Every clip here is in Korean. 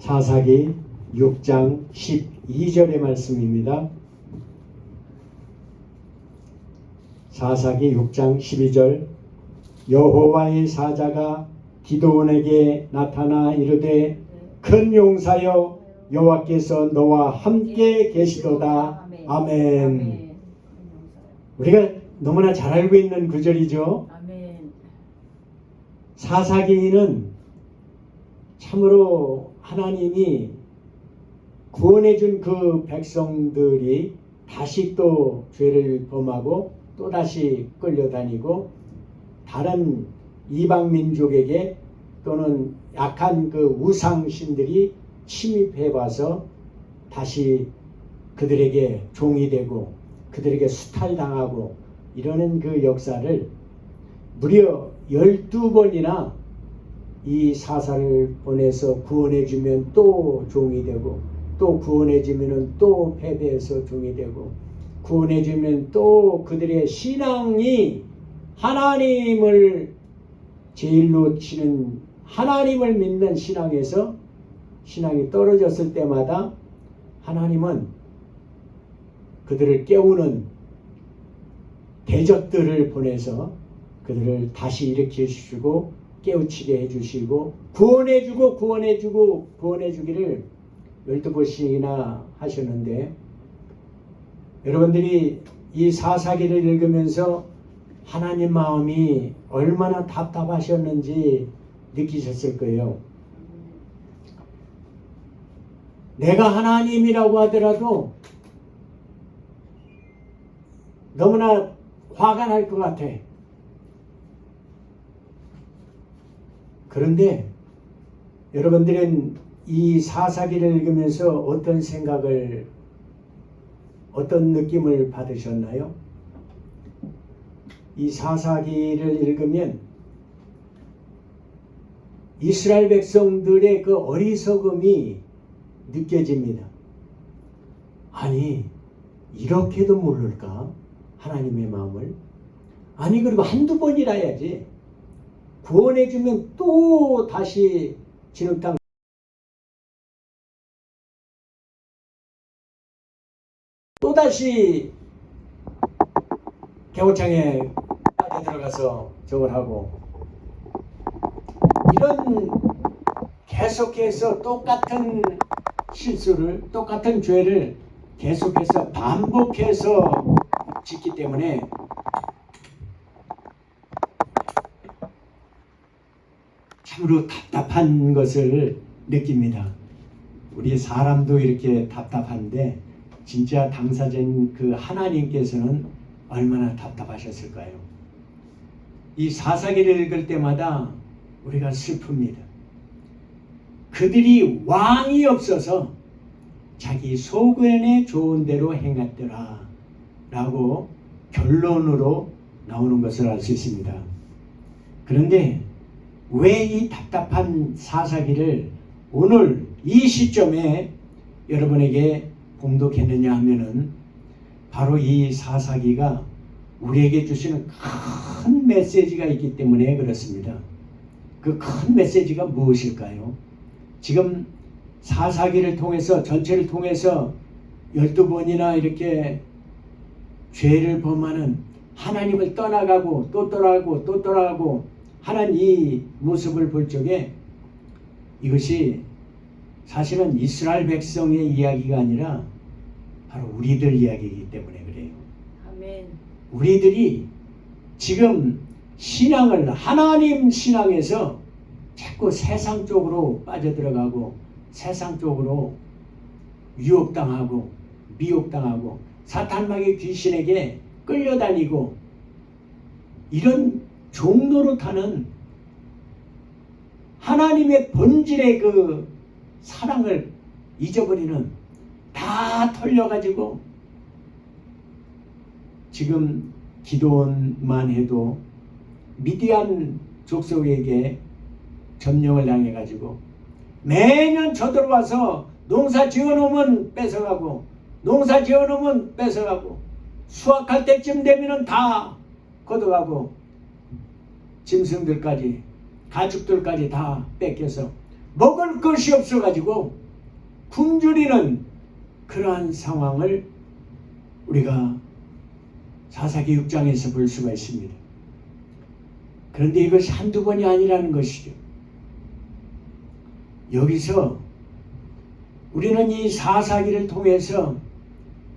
사사기 6장 12절의 말씀입니다. 사사기 6장 12절 여호와의 사자가 기드온에게 나타나 이르되 큰 용사여 여호와께서 너와 함께 계시도다. 아멘. 우리가 너무나 잘 알고 있는 구절이죠. 사사기는 참으로 하나님이 구원해 준 그 백성들이 다시 또 죄를 범하고 또다시 끌려다니고 다른 이방 민족에게 또는 약한 그 우상신들이 침입해 와서 다시 그들에게 종이 되고 그들에게 수탈당하고 이러는 그 역사를 무려 12번이나 이 사사를 보내서 구원해주면 또 종이 되고 또 구원해주면 또 패배해서 종이 되고 구원해주면 또 그들의 신앙이 하나님을 제일로 치는 하나님을 믿는 신앙에서 신앙이 떨어졌을 때마다 하나님은 그들을 깨우는 대적들을 보내서 그들을 다시 일으켜 주시고 깨우치게 해주시고 구원해주기를 12번씩이나 하셨는데 여러분들이 이 사사기를 읽으면서 하나님 마음이 얼마나 답답하셨는지 느끼셨을 거예요. 내가 하나님이라고 하더라도 너무나 화가 날 것 같아. 그런데 여러분들은 이 사사기를 읽으면서 어떤 느낌을 받으셨나요? 이 사사기를 읽으면 이스라엘 백성들의 그 어리석음이 느껴집니다. 아니, 이렇게도 모를까? 하나님의 마음을. 아니, 그리고 한두 번이라 해야지. 구원해주면 또 다시 진흙탕 또다시 개호창에 빠져 들어가서 저걸 하고 이런 계속해서 똑같은 실수를 똑같은 죄를 계속해서 반복해서 짓기 때문에 참으로 답답한 것을 느낍니다. 우리 사람도 이렇게 답답한데 진짜 당사자인 그 하나님께서는 얼마나 답답하셨을까요? 이 사사기를 읽을 때마다 우리가 슬픕니다. 그들이 왕이 없어서 자기 소견에 좋은 대로 행했더라 라고 결론으로 나오는 것을 알 수 있습니다. 그런데 왜 이 답답한 사사기를 오늘 이 시점에 여러분에게 봉독했느냐 하면은 바로 이 사사기가 우리에게 주시는 큰 메시지가 있기 때문에 그렇습니다. 그 큰 메시지가 무엇일까요? 지금 사사기를 통해서 전체를 통해서 12번이나 이렇게 죄를 범하는 하나님을 떠나가고 또 떠나가고 또 떠나가고 하는 이 모습을 볼 적에 이것이 사실은 이스라엘 백성의 이야기가 아니라 바로 우리들 이야기이기 때문에 그래요. 아멘. 우리들이 지금 신앙을 하나님 신앙에서 자꾸 세상 쪽으로 빠져들어가고 세상 쪽으로 유혹당하고 미혹당하고 사탄마귀 귀신에게 끌려다니고 이런 종로로 타는 하나님의 본질의 그 사랑을 잊어버리는 다 털려가지고 지금 기드온만 해도 미디안 족속에게 점령을 당해가지고 매년 쳐들어와서 농사 지어놓으면 뺏어가고 농사 지어놓으면 뺏어가고 수확할 때쯤 되면은 다 걷어가고 짐승들까지 가축들까지 다 뺏겨서 먹을 것이 없어가지고 굶주리는 그러한 상황을 우리가 사사기 6장에서 볼 수가 있습니다. 그런데 이것이 한두 번이 아니라는 것이죠. 여기서 우리는 이 사사기를 통해서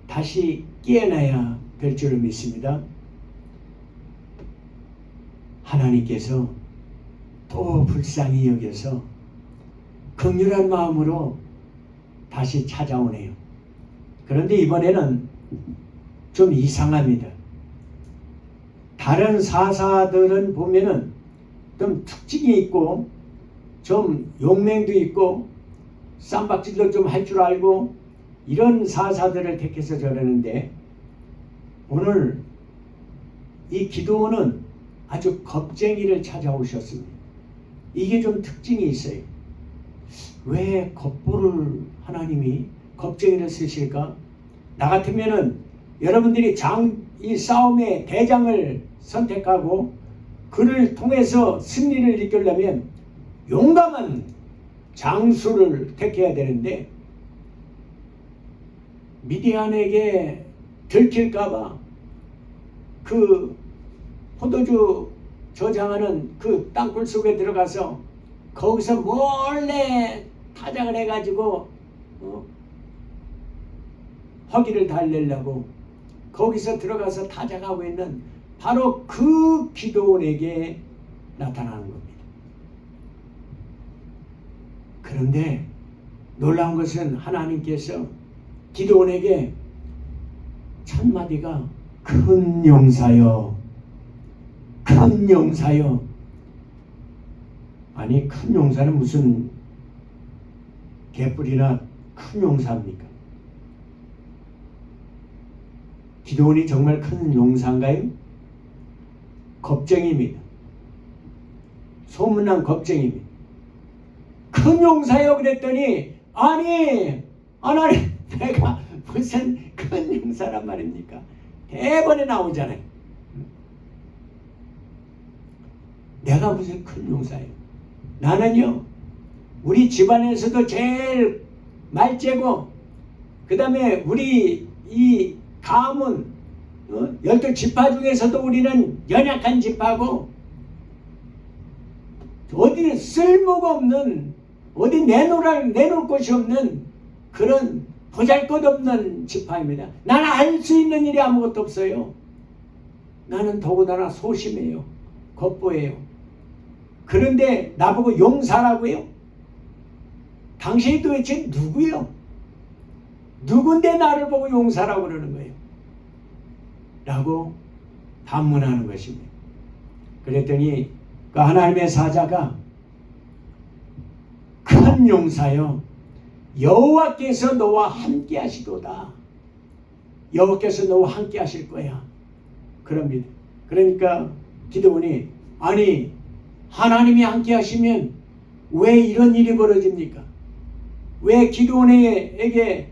다시 깨어나야 될 줄을 믿습니다. 하나님께서 또 불쌍히 여겨서 긍휼한 마음으로 다시 찾아오네요. 그런데 이번에는 좀 이상합니다. 다른 사사들은 보면은 좀 특징이 있고 좀 용맹도 있고 쌈박질도 좀 할 줄 알고 이런 사사들을 택해서 저러는데 오늘 이 기드온은 아주 겁쟁이를 찾아오셨습니다. 이게 좀 특징이 있어요. 왜 겁보를 하나님이 겁쟁이를 쓰실까? 나 같으면은 여러분들이 이 싸움의 대장을 선택하고 그를 통해서 승리를 이끌려면 용감한 장수를 택해야 되는데 미디안에게 들킬까봐 그 포도주 저장하는 그 땅굴 속에 들어가서 거기서 몰래 타작을 해가지고 허기를 달래려고 거기서 들어가서 타작하고 있는 바로 그 기드온에게 나타나는 겁니다. 그런데 놀라운 것은 하나님께서 기드온에게 첫 마디가 큰 용사여, 큰 용사여. 아니 큰 용사는 무슨 개뿔이나 큰 용사입니까? 기드온이 정말 큰 용사인가요? 겁쟁이입니다. 소문난 겁쟁이입니다. 큰 용사요 그랬더니 아니 하나님 내가 무슨 큰 용사란 말입니까? 대번에 나오잖아요. 내가 무슨 큰 용사예요? 나는요 우리 집안에서도 제일 말째고 그 다음에 우리 이 가문 12지파 중에서도 우리는 연약한 지파고 어디 쓸모가 없는 어디 내놓을 곳이 없는 그런 보잘것없는 지파입니다. 나는 할 수 있는 일이 아무것도 없어요. 나는 더군다나 소심해요. 겁보예요. 그런데 나보고 용사라고요? 당신이 도대체 누구요? 누군데 나를 보고 용사라고 그러는 거예요? 라고 반문하는 것입니다. 그랬더니 그 하나님의 사자가 큰 용사여 여호와께서 너와 함께 하시도다. 여호와께서 너와 함께 하실 거야. 그럽니다. 그러니까 기드온이 아니 하나님이 함께 하시면 왜 이런 일이 벌어집니까? 왜 기드온에게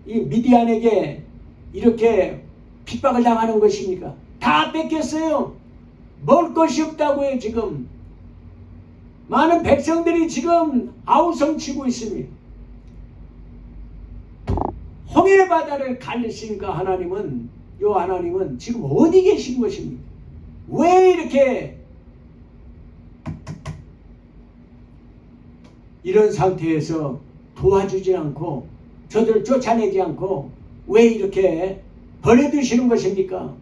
이 미디안에게 이렇게 핍박을 당하는 것입니까? 다 뺏겼어요. 먹을 것이 없다고요. 지금 많은 백성들이 지금 아우성치고 있습니다. 홍해 바다를 갈리시니까 하나님은 지금 어디 계신 것입니까? 왜 이렇게 이런 상태에서 도와주지 않고 저들을 쫓아내지 않고 왜 이렇게 버려두시는 것입니까?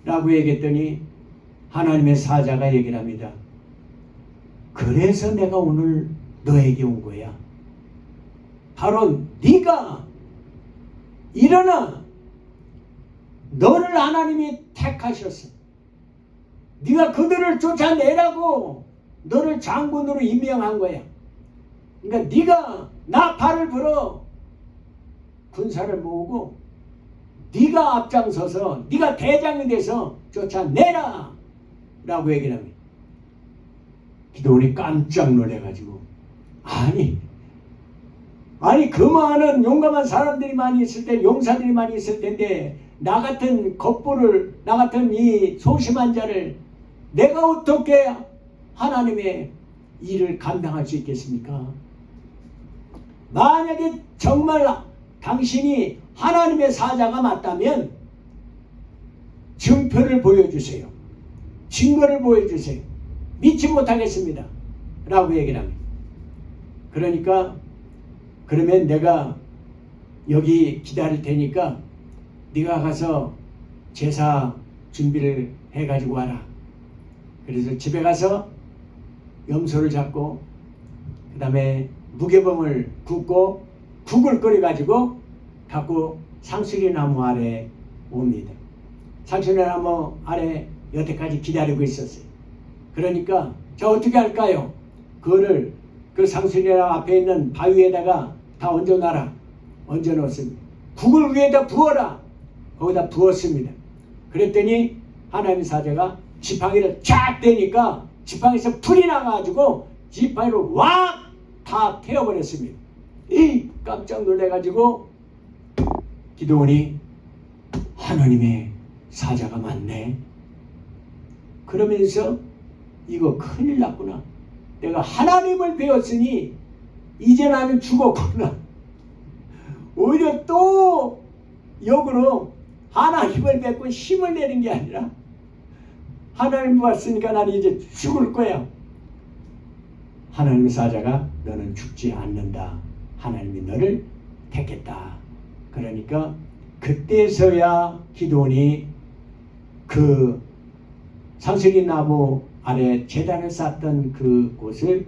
라고 얘기했더니 하나님의 사자가 얘기를 합니다. 그래서 내가 오늘 너에게 온 거야. 바로 네가 일어나. 너를 하나님이 택하셨어. 네가 그들을 쫓아내라고 너를 장군으로 임명한 거야. 그러니까 네가 나팔을 불어 군사를 모으고 네가 앞장서서 네가 대장이 돼서 쫓아내라 라고 얘기를 합니다. 기드온이 깜짝 놀래가지고 아니 그 많은 용감한 사람들이 많이 있을 때 용사들이 많이 있을 텐데 나 같은 겁보를 나 같은 이 소심한 자를 내가 어떻게 하나님의 일을 감당할 수 있겠습니까? 만약에 정말 당신이 하나님의 사자가 맞다면 증표를 보여주세요. 증거를 보여주세요. 믿지 못하겠습니다. 라고 얘기를 합니다. 그러니까 그러면 내가 여기 기다릴 테니까 네가 가서 제사 준비를 해가지고 와라. 그래서 집에 가서 염소를 잡고 그 다음에 무게봉을 굽고 국을 끓여가지고 갖고 상수리나무 아래 옵니다. 상수리나무 아래 여태까지 기다리고 있었어요. 그러니까 저 어떻게 할까요? 그거를 그 상수리나무 앞에 있는 바위에다가 다 얹어놔라. 얹어놓습니다. 국을 위에다 부어라. 거기다 부었습니다. 그랬더니 하나님의 사자가 지팡이를 쫙 대니까 지팡이에서 불이 나가지고 지팡이를 확 다 태워버렸습니다. 깜짝 놀래가지고 기드온이 하나님의 사자가 맞네. 그러면서 이거 큰일 났구나. 내가 하나님을 배웠으니 이제 나는 죽었구나. 오히려 또 역으로 하나님을 뵙고 힘을 내는 게 아니라 하나님 봤으니까 나는 이제 죽을 거야. 하나님의 사자가 너는 죽지 않는다. 하나님이 너를 택했다. 그러니까 그때서야 기드온이 그 상수리 나무 아래 제단을 쌓던 그 곳을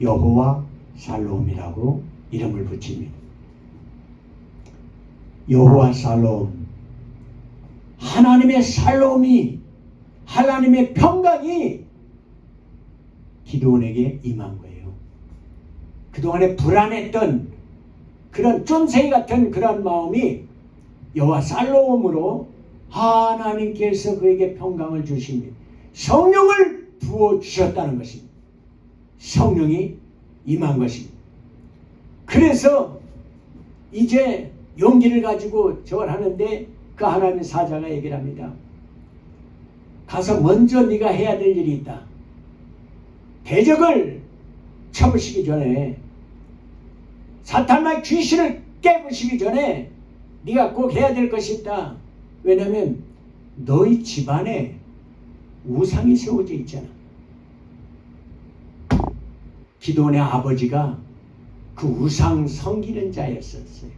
여호와 살롬이라고 이름을 붙입니다. 여호와 살롬, 하나님의 살롬이, 하나님의 평강이 기드온에게 임한 거예요. 그동안에 불안했던 그런 쫀생이 같은 그런 마음이 여호와 살롬으로 하나님께서 그에게 평강을 주십니다. 성령을 부어주셨다는 것입니다. 성령이 임한 것입니다. 그래서 이제 용기를 가지고 저걸 하는데 그 하나님의 사자가 얘기를 합니다. 가서 먼저 네가 해야 될 일이 있다. 대적을 쳐부시기 전에, 사탄과 귀신을 깨부시기 전에 네가 꼭 해야 될 것이 있다. 왜냐하면 너희 집안에 우상이 세워져 있잖아. 기드온의 아버지가 그 우상 섬기는 자였었어요.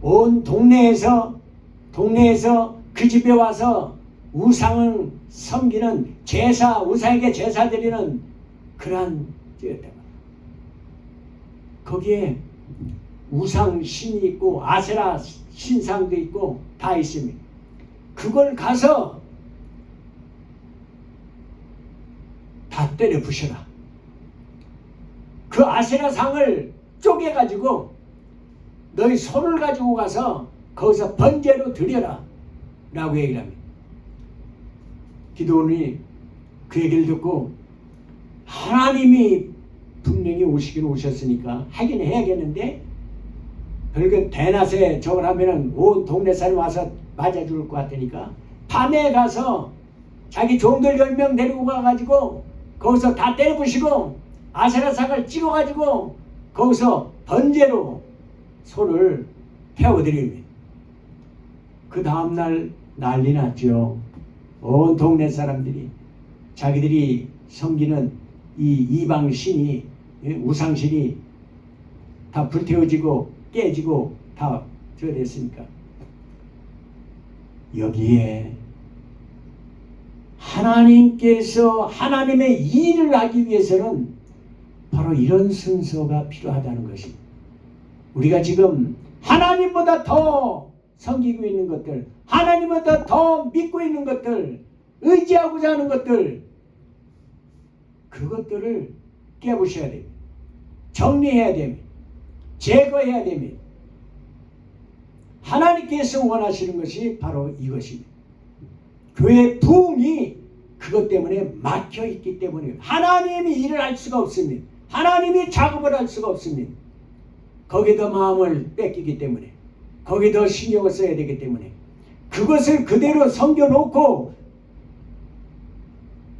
온 동네에서 그 집에 와서 우상을 섬기는 제사, 우상에게 제사 드리는 그러한 지였다. 거기에 우상 신이 있고 아세라 신상도 있고 다 있습니다. 그걸 가서 다 때려 부셔라. 그 아세라 상을 쪼개가지고 너희 손을 가지고 가서 거기서 번제로 드려라 라고 얘기를 합니다. 기드온이 그 얘기를 듣고 하나님이 분명히 오시긴 오셨으니까 하긴 해야겠는데 별건 대낮에 저걸 하면은 온 동네 사람 와서 맞아 죽을 것 같으니까 밤에 가서 자기 종들 10명 데리고 가가지고 거기서 다 때려부시고 아세라상을 찍어가지고 거기서 번제로 소를 태워드립니다. 그 다음날 난리 났죠. 온 동네 사람들이 자기들이 섬기는 이 이방 신이, 우상 신이 다 불태워지고 깨지고 다 저랬으니까 여기에 하나님께서 하나님의 일을 하기 위해서는 바로 이런 순서가 필요하다는 것입니다. 우리가 지금 하나님보다 더 섬기고 있는 것들, 하나님보다 더 믿고 있는 것들, 의지하고자 하는 것들, 그것들을 깨부셔야 됩니다. 정리해야 됩니다. 제거해야 됩니다. 하나님께서 원하시는 것이 바로 이것입니다. 교회의 부흥이 그것 때문에 막혀 있기 때문에 하나님이 일을 할 수가 없습니다. 하나님이 작업을 할 수가 없습니다. 거기다 마음을 뺏기기 때문에, 거기다 신경을 써야 되기 때문에 그것을 그대로 섬겨놓고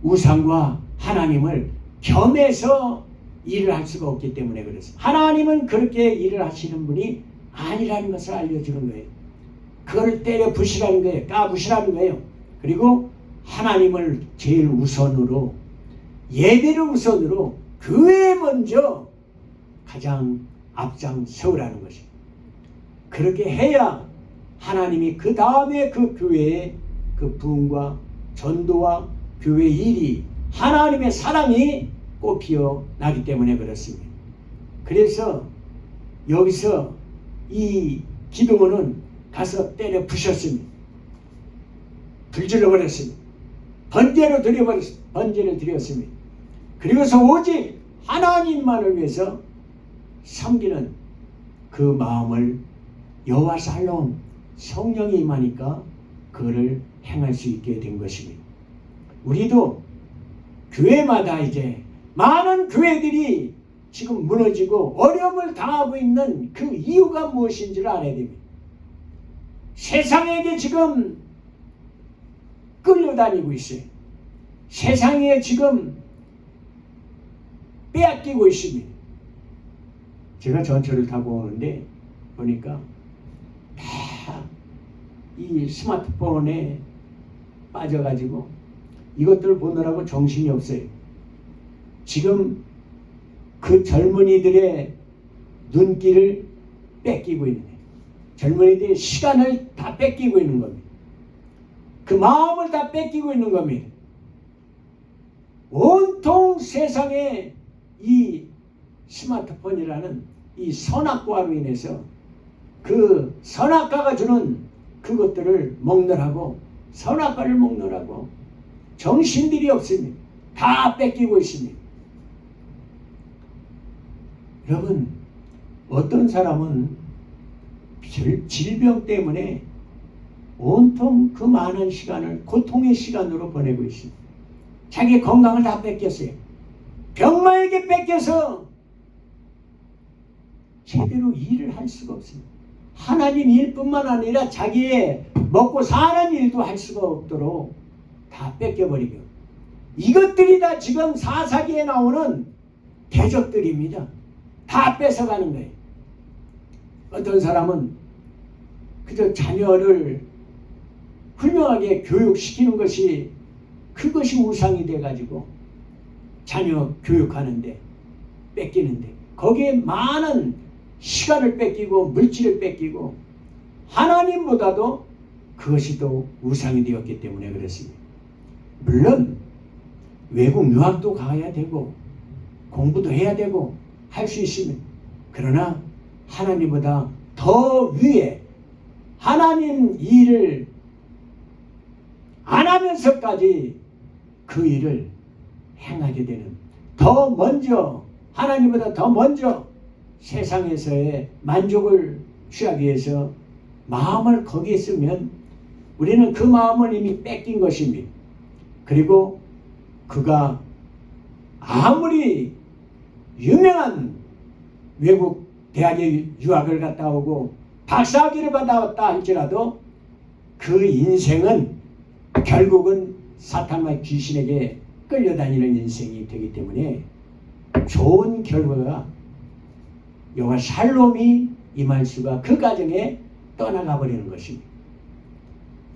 우상과 하나님을 겸해서 일을 할 수가 없기 때문에 그렇습니다. 하나님은 그렇게 일을 하시는 분이 아니라는 것을 알려주는 거예요. 그걸 때려 부시라는 거예요. 까부시라는 거예요. 그리고 하나님을 제일 우선으로, 예배를 우선으로 교회에 먼저 가장 앞장 세우라는 것입니다. 그렇게 해야 하나님이 그 다음에 그 교회의 그 부흥과 전도와 교회 일이, 하나님의 사랑이 꽃피어 나기 때문에 그렇습니다. 그래서 여기서 이 기드온은 가서 때려 부셨습니다. 불질러 버렸습니다. 번제로 드려버렸습니다. 번제를 드렸습니다. 그리고서 오직 하나님만을 위해서 섬기는 그 마음을 여호와 살롬 성령이 임하니까 그거를 행할 수 있게 된 것입니다. 우리도 교회마다 이제 많은 교회들이 지금 무너지고 어려움을 당하고 있는 그 이유가 무엇인지를 알아야 됩니다. 세상에게 지금 끌려다니고 있어요. 세상에 지금 빼앗기고 있습니다. 제가 전철을 타고 오는데 보니까 다 이 스마트폰에 빠져가지고 이것들을 보느라고 정신이 없어요. 지금 그 젊은이들의 눈길을 뺏기고 있는 거예요. 젊은이들의 시간을 다 뺏기고 있는 겁니다. 그 마음을 다 뺏기고 있는 겁니다. 온통 세상에 이 스마트폰이라는 이 선악과로 인해서 그 선악과가 주는 그것들을 먹느라고, 선악과를 먹느라고 정신들이 없습니다. 다 뺏기고 있습니다. 여러분, 어떤 사람은 질병 때문에 온통 그 많은 시간을 고통의 시간으로 보내고 있습니다. 자기 건강을 다 뺏겼어요. 병마에게 뺏겨서 제대로 일을 할 수가 없습니다. 하나님 일뿐만 아니라 자기의 먹고 사는 일도 할 수가 없도록 다 뺏겨버리고, 이것들이 다 지금 사사기에 나오는 대적들입니다. 다 뺏어가는 거예요. 어떤 사람은 그저 자녀를 훌륭하게 교육시키는 것이, 그것이 우상이 돼가지고 자녀 교육하는데 뺏기는데, 거기에 많은 시간을 뺏기고 물질을 뺏기고 하나님보다도 그것이 또 우상이 되었기 때문에 그렇습니다. 물론 외국 유학도 가야 되고 공부도 해야 되고 할 수 있습니다. 그러나 하나님보다 더 위에 하나님 일을 안 하면서까지 그 일을 행하게 되는, 더 먼저, 하나님보다 더 먼저 세상에서의 만족을 취하기 위해서 마음을 거기에 쓰면 우리는 그 마음을 이미 뺏긴 것입니다. 그리고 그가 아무리 유명한 외국 대학에 유학을 갔다 오고 박사학위를 받아왔다 할지라도 그 인생은 결국은 사탄과 귀신에게 끌려다니는 인생이 되기 때문에 좋은 결과가, 여호와 샬롬이 임할 수가 그 가정에 떠나가 버리는 것입니다.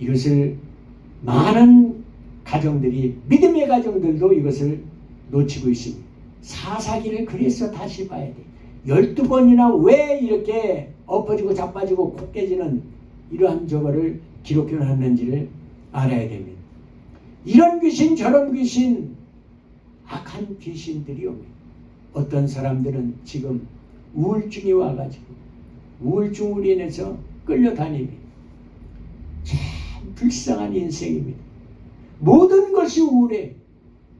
이것을 많은 가정들이, 믿음의 가정들도 이것을 놓치고 있습니다. 사사기를 그래서 다시 봐야 돼. 12번이나 왜 이렇게 엎어지고 자빠지고 코 깨지는 이러한 저거를 기록해 놨는지를 알아야 됩니다. 이런 귀신 저런 귀신, 악한 귀신들이 옵니다. 어떤 사람들은 지금 우울증이 와가지고 우울증으로 인해서 끌려다닙니다. 참 불쌍한 인생입니다. 모든 것이 우울해.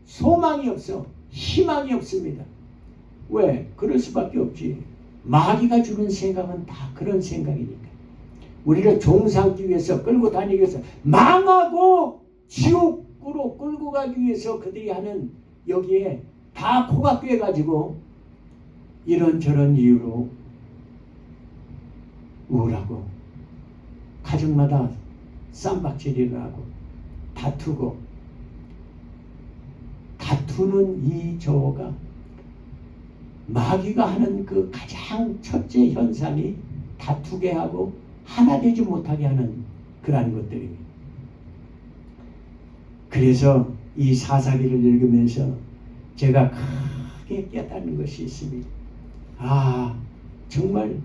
소망이 없어. 희망이 없습니다. 왜? 그럴 수밖에 없지. 마귀가 주는 생각은 다 그런 생각이니까. 우리를 종상기 위해서, 끌고 다니기 위해서, 망하고 지옥으로 끌고 가기 위해서 그들이 하는, 여기에 다 코가 꿰가지고 이런저런 이유로 우울하고 가정마다 쌈박질이 일어나고 다투고 다투는 이 저가 마귀가 하는 그 가장 첫째 현상이 다투게 하고 하나 되지 못하게 하는 그러한 것들입니다. 그래서 이 사사기를 읽으면서 제가 크게 깨닫는 것이 있습니다. 아, 정말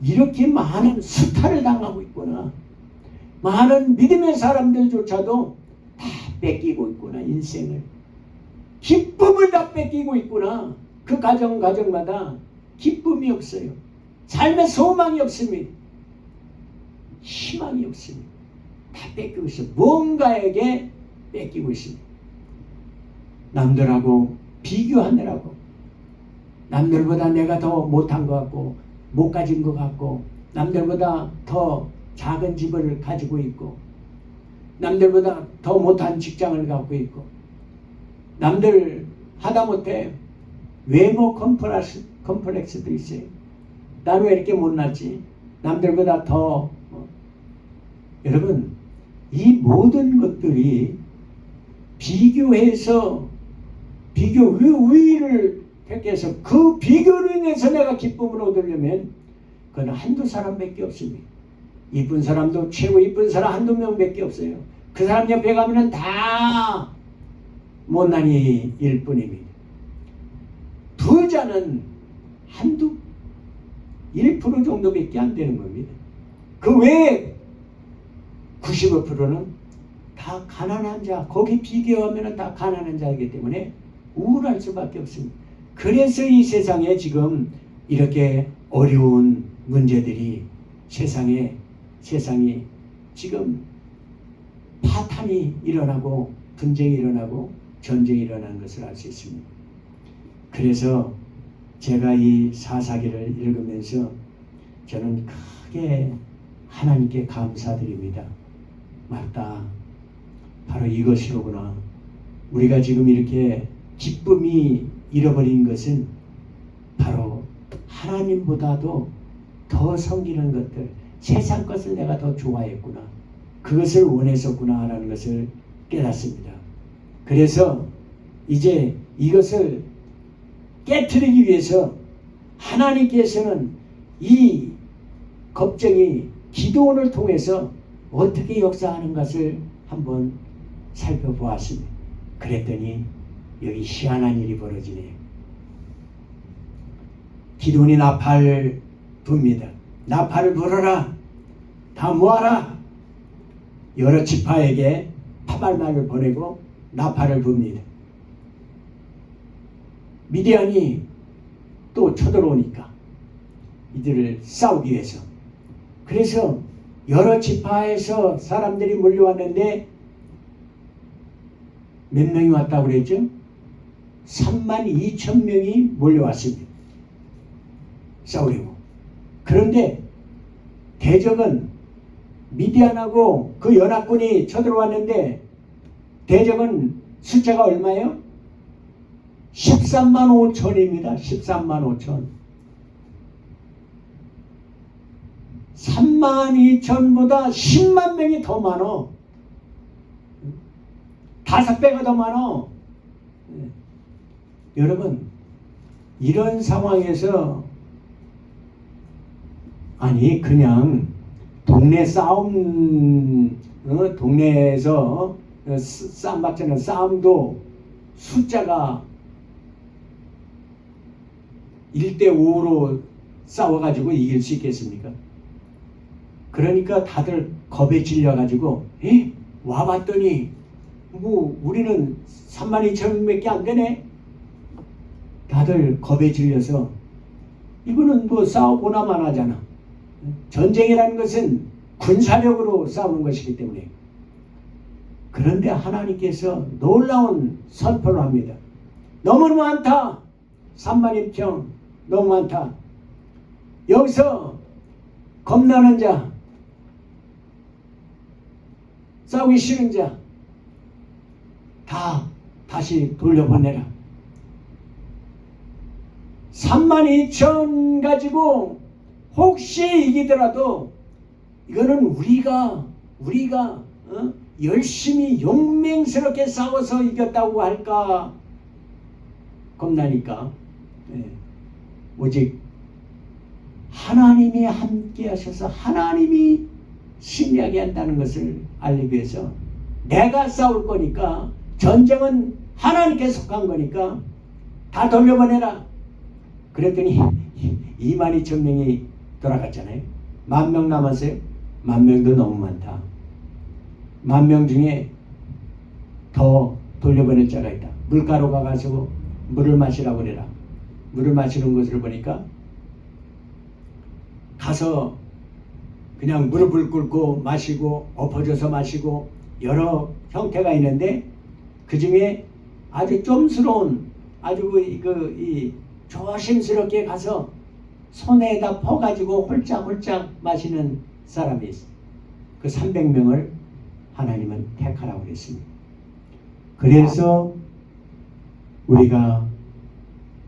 이렇게 많은 수탈을 당하고 있구나. 많은 믿음의 사람들조차도 다 뺏기고 있구나. 인생을. 기쁨을 다 뺏기고 있구나. 그 가정마다 기쁨이 없어요. 삶의 소망이 없습니다. 희망이 없습니다. 다 뺏기고 있어요. 뭔가에게 뺏기고 있습니다. 남들하고 비교하느라고, 남들보다 내가 더 못한 것 같고 못 가진 것 같고, 남들보다 더 작은 집을 가지고 있고, 남들보다 더 못한 직장을 갖고 있고, 남들 하다못해 외모 컴플렉스도 있어요. 나는 왜 이렇게 못났지? 남들보다 더 여러분, 이 모든 것들이 비교해서 비교 우위를 택해서 그 비교로 인해서 내가 기쁨을 얻으려면 그건 한두 사람밖에 없습니다. 이쁜 사람도 최고 이쁜 사람 한두 명밖에 없어요. 그 사람 옆에 가면은 다 못난이 일 뿐입니다. 부자는 한두 1% 정도밖에 안 되는 겁니다. 그 외에 95%는 다 가난한 자, 거기 비교하면 다 가난한 자이기 때문에 우울할 수밖에 없습니다. 그래서 이 세상에 지금 이렇게 어려운 문제들이 세상이 지금 파탄이 일어나고 분쟁이 일어나고 전쟁이 일어나는 것을 알 수 있습니다. 그래서 제가 이 사사기를 읽으면서 저는 크게 하나님께 감사드립니다. 맞다. 바로 이것이로구나. 우리가 지금 이렇게 기쁨이 잃어버린 것은 바로 하나님보다도 더 섬기는 것들, 세상 것을 내가 더 좋아했구나. 그것을 원했었구나 라는 것을 깨닫습니다. 그래서 이제 이것을 깨트리기 위해서 하나님께서는 이 걱정이 기도원을 통해서 어떻게 역사하는 것을 한번 살펴보았습니다. 그랬더니 여기 희한한 일이 벌어지네요. 기도원이 나팔을 붑니다. 나팔을 불어라. 다 모아라. 여러 지파에게 파발말을 보내고 나팔을 붑니다. 미디안이 또 쳐들어오니까 이들을 싸우기 위해서. 그래서 여러 지파에서 사람들이 몰려왔는데 몇 명이 왔다고 그랬죠? 32,000명이 몰려왔습니다. 싸우려고. 그런데 대적은 미디안하고 그 연합군이 쳐들어왔는데 대적은 숫자가 얼마예요? 13만 5천입니다. 13만 5천. 3만 2천보다 10만 명이 더 많어. 5배가 더 많어. 여러분, 이런 상황에서 아니 그냥 동네 싸움, 동네에서 싸움 박자는 싸움도 숫자가 1대5로 싸워가지고 이길 수 있겠습니까? 그러니까 다들 겁에 질려가지고 와봤더니 뭐 우리는 32,000명밖에 안 되네. 다들 겁에 질려서 이거는 뭐 싸워보나만 하잖아. 전쟁이라는 것은 군사력으로 싸우는 것이기 때문에. 그런데 하나님께서 놀라운 선포를 합니다. 너무 많다. 32,000 너무 많다. 여기서 겁나는 자, 싸우기 싫은 자 다 다시 돌려보내라. 32,000 가지고 혹시 이기더라도 이거는 우리가 열심히 용맹스럽게 싸워서 이겼다고 할까 겁나니까 오직 하나님이 함께 하셔서 하나님이 승리하게 한다는 것을 알리기 위해서 내가 싸울 거니까 전쟁은 하나님께 속한 거니까 다 돌려보내라. 그랬더니 22,000명이 돌아갔잖아요. 10,000명 남았어요. 10,000명도 너무 많다. 10,000명 중에 더 돌려보낼 자가 있다. 물가로 가가지고 물을 마시라고 그래라. 물을 마시는 것을 보니까 가서 그냥 무릎을 꿇고 마시고 엎어져서 마시고 여러 형태가 있는데 그 중에 아주 좀스러운 아주 조심스럽게 가서 손에다 퍼가지고 홀짝홀짝 마시는 사람이 있어요. 그 300명을 하나님은 택하라고 그랬습니다. 그래서 우리가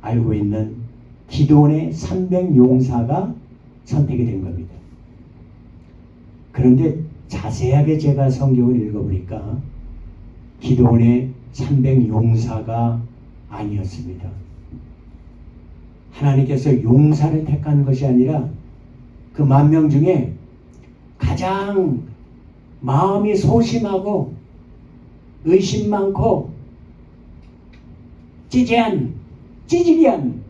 알고 있는 기도원의 300용사가 선택이 된 겁니다. 그런데 자세하게 제가 성경을 읽어보니까 기도원의 300용사가 아니었습니다. 하나님께서 용사를 택하는 것이 아니라 그 10,000명 중에 가장 마음이 소심하고 의심 많고 찌질이한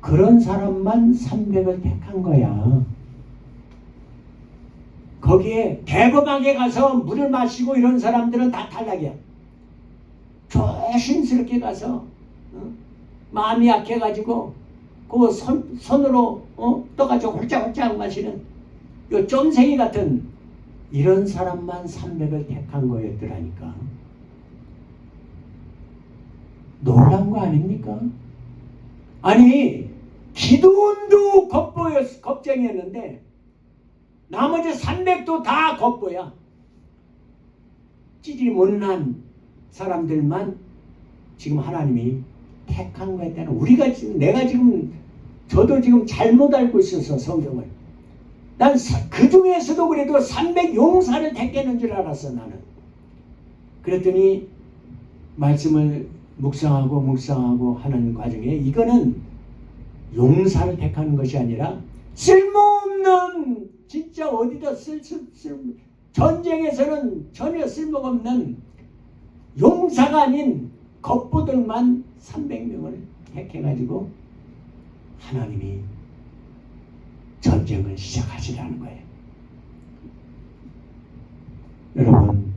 그런 사람만 300을 택한 거야. 거기에 대범하게 가서 물을 마시고 이런 사람들은 다 탈락이야. 조심스럽게 가서 마음이 약해가지고 그 손으로 떠가지고 홀짝홀짝 마시는 요 쫌생이 같은 이런 사람만 300을 택한 거였더라니까. 놀란 거 아닙니까? 아니 기도원도 겁쟁이였는데 나머지 300도 다 겁보야. 찌질이 못난 사람들만 지금 하나님이 택한 거였다는, 우리가 지금 저도 지금 잘못 알고 있어서 성경을 난 그 중에서도 그래도 300용사를 택했는 줄 알았어 나는. 그랬더니 말씀을 묵상하고 하는 과정에 이거는 용사를 택하는 것이 아니라 쓸모없는, 진짜 어디다 전쟁에서는 전혀 쓸모가 없는 용사가 아닌 겁부들만 300명을 택해가지고 하나님이 전쟁을 시작하시라는 거예요. 여러분,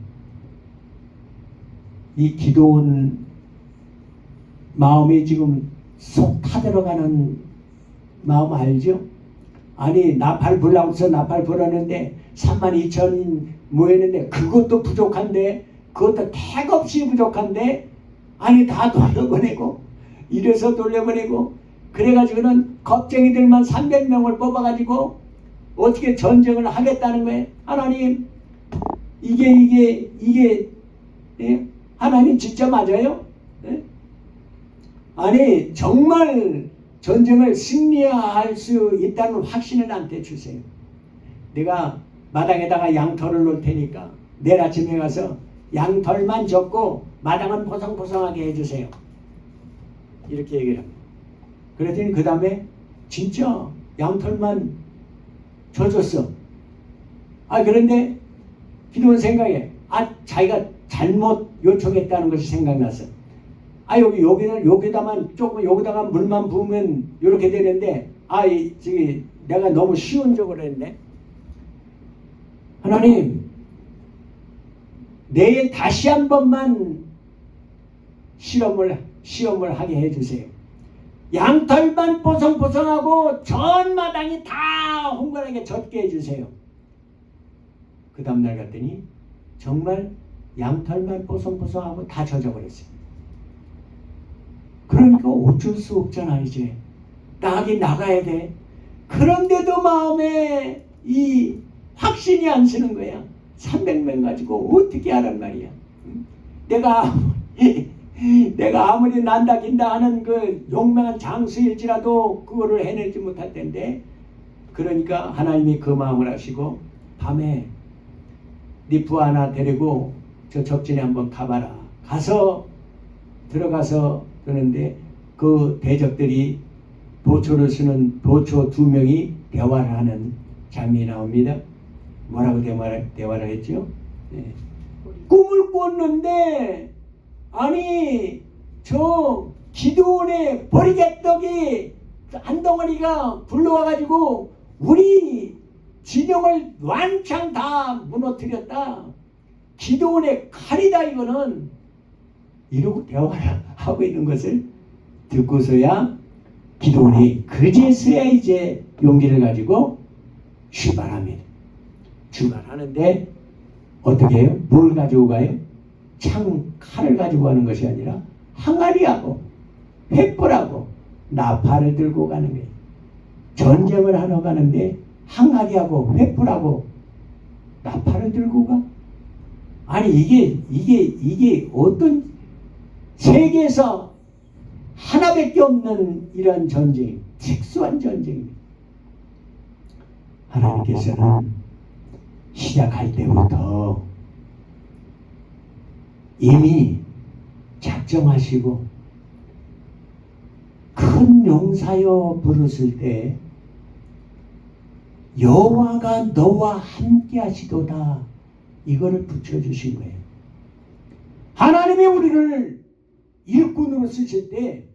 이 기도원 마음이 지금 속 타들어가는 마음 알죠? 아니 나팔 불라고 해서 나팔 불었는데 32,000인 모였는데 그것도 부족한데, 그것도 택없이 부족한데, 아니 다 돌려보내고 이래서 돌려보내고 그래가지고는 겁쟁이들만 300명을 뽑아가지고 어떻게 전쟁을 하겠다는 거예요. 하나님 이게 예? 하나님 진짜 맞아요? 예? 아니 정말 전쟁을 승리할 수 있다는 확신을 나한테 주세요. 내가 마당에다가 양털을 놓을 테니까 내일 아침에 가서 양털만 젓고 마당은 포성포성하게 해주세요. 이렇게 얘기를 합니다. 그랬더니 그 다음에 진짜 양털만 져줬어. 그런데 기도원 생각에 자기가 잘못 요청했다는 것이 생각났어. 여기다만 조금 여기다가 물만 부으면 이렇게 되는데 내가 너무 쉬운 쪽으로 했네. 하나님 내일 다시 한 번만 시험을 하게 해주세요. 양털만 뽀송뽀송하고 전 마당이 다 홍건하게 젖게 해주세요. 그 다음날 갔더니 정말 양털만 뽀송뽀송하고 다 젖어버렸어요. 그러니까 어쩔 수 없잖아. 이제 나가긴 나가야 돼. 그런데도 마음에 이 확신이 안 서는 거야. 300명 가지고 어떻게 하란 말이야. 내가 아무리 난다 긴다 하는 그 용맹한 장수일지라도 그거를 해내지 못할 텐데, 그러니까 하나님이 그 마음을 하시고 밤에 네 부하 하나 데리고 저 적진에 한번 가봐라. 들어가서 그러는데 그 대적들이 보초를 쓰는 보초 두 명이 대화를 하는 장면이 나옵니다. 뭐라고 대화를 했죠? 네. 꿈을 꿨는데 아니 저 기드온의 버리개떡이 한 덩어리가 불러와가지고 우리 진영을 완창 다 무너뜨렸다. 기드온의 칼이다 이거는. 이러고 대화를 하고 있는 것을 듣고서야 기드온이 그제서야 이제 용기를 가지고 출발합니다. 출발하는데 어떻게 해요? 뭘 가지고 가요? 칼을 가지고 가는 것이 아니라 항아리하고 횃불하고 나팔을 들고 가는 거예요. 전쟁을 하러 가는데 항아리하고 횃불하고 나팔을 들고 가? 아니 이게 어떤 세계에서 하나밖에 없는 이런 전쟁, 특수한 전쟁입니다. 하나님께서는 시작할 때부터 이미 작정하시고 큰 용사여 부르실 때 여호와가 너와 함께 하시도다 이거를 붙여주신 거예요. 하나님이 우리를 일꾼으로 쓰실 때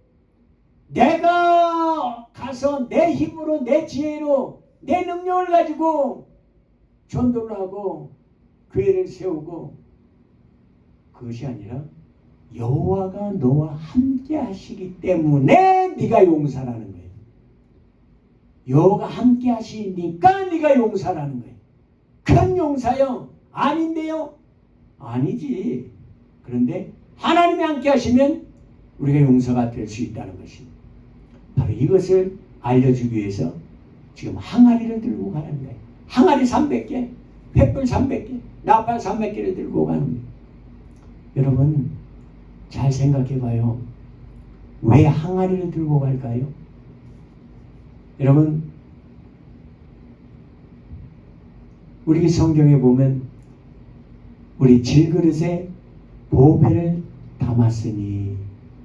내가 가서 내 힘으로 내 지혜로 내 능력을 가지고 전도를 하고 교회를 세우고 그것이 아니라 여호와가 너와 함께 하시기 때문에 네가 용사라는 거예요. 여호와가 함께 하시니까 네가 용사라는 거예요. 큰 용사요? 아닌데요? 아니지. 그런데 하나님이 함께 하시면 우리가 용사가 될 수 있다는 것입니다. 바로 이것을 알려주기 위해서 지금 항아리를 들고 가는 거예요. 항아리 300개, 횃불 300개, 나팔 300개를 들고 가는 거예요. 여러분 잘 생각해 봐요. 왜 항아리를 들고 갈까요? 여러분 우리 성경에 보면 우리 질그릇에 보배를 담았으니